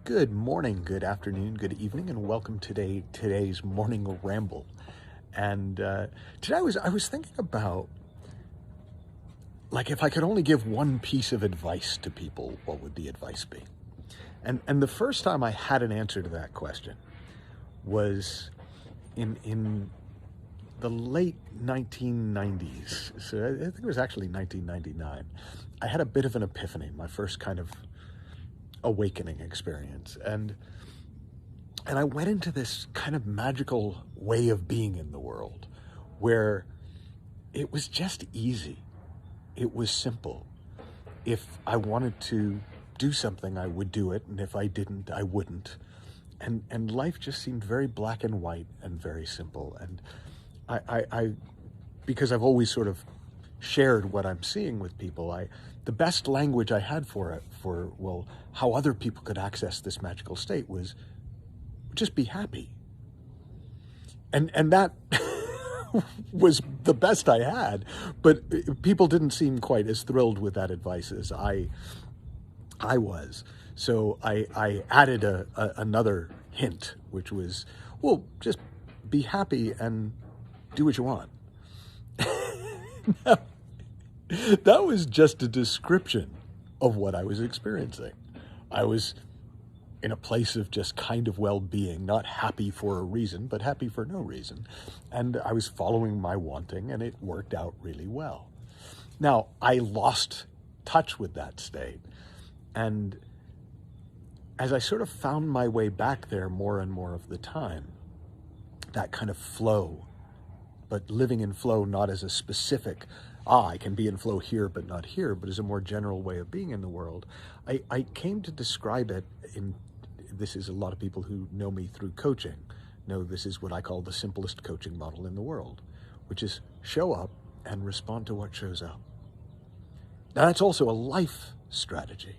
Good morning, good afternoon, good evening, and welcome to today's morning ramble. And today I was thinking about, like, if I could only give one piece of advice to people, what would the advice be? And the first time I had an answer to that question was in the late 1990s. So I think it was actually 1999. I had a bit of an epiphany, my first kind of awakening experience, and I went into this kind of magical way of being in the world where it was just easy. It was simple. If I wanted to do something, I would do it, and if I didn't, I wouldn't. And life just seemed very black and white and very simple. And I because I've always sort of shared what I'm seeing with people, the best language I had for how other people could access this magical state was just be happy. And that was the best I had, but people didn't seem quite as thrilled with that advice as I was. So I added another hint, which was, well, just be happy and do what you want. That was just a description of what I was experiencing. I was in a place of just kind of well-being, not happy for a reason, but happy for no reason. And I was following my wanting, and it worked out really well. Now, I lost touch with that state. And as I sort of found my way back there more and more of the time, that kind of flow, but living in flow not as a specific, I can be in flow here but not here, but as a more general way of being in the world, I came to describe it this is a lot of people who know me through coaching know this is what I call the simplest coaching model in the world, which is show up and respond to what shows up. Now, that's also a life strategy.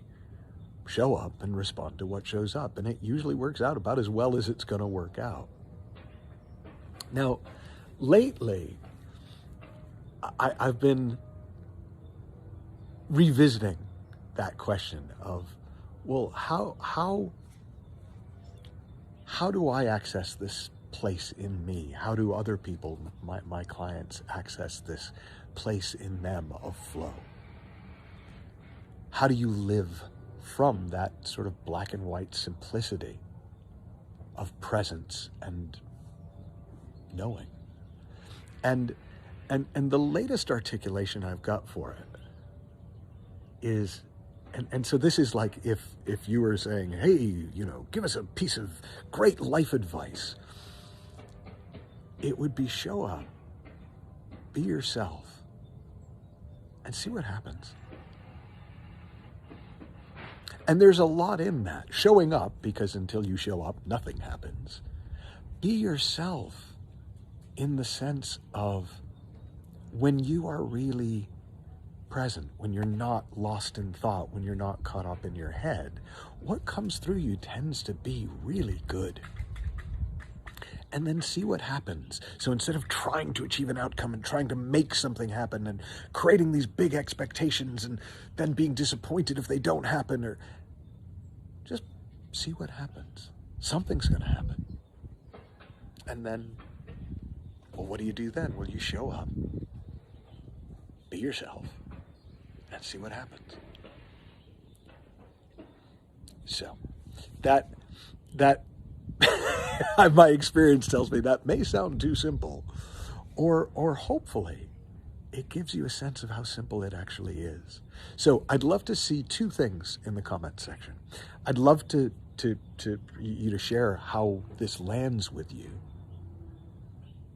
Show up and respond to what shows up, and it usually works out about as well as it's going to work out. Now, lately, I've been revisiting that question of, well, how do I access this place in me? How do other people, my clients, access this place in them of flow? How do you live from that sort of black and white simplicity of presence and knowing? And the latest articulation I've got for it is, and so this is like if you were saying, hey, give us a piece of great life advice, it would be show up, be yourself, and see what happens. And there's a lot in that. Showing up, because until you show up, nothing happens. Be yourself in the sense of when you are really present, when you're not lost in thought, when you're not caught up in your head, what comes through you tends to be really good. And then see what happens. So instead of trying to achieve an outcome and trying to make something happen and creating these big expectations and then being disappointed if they don't happen, or just see what happens. Something's going to happen. And then, well, what do you do then? Well, you show up, be yourself, and see what happens. So that my experience tells me that may sound too simple, or hopefully it gives you a sense of how simple it actually is. So I'd love to see two things in the comment section. I'd love to you to share how this lands with you.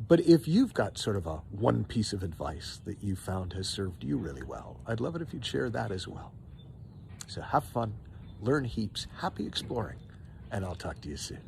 But if you've got sort of a one piece of advice that you found has served you really well, I'd love it if you'd share that as well. So have fun, learn heaps, happy exploring, and I'll talk to you soon.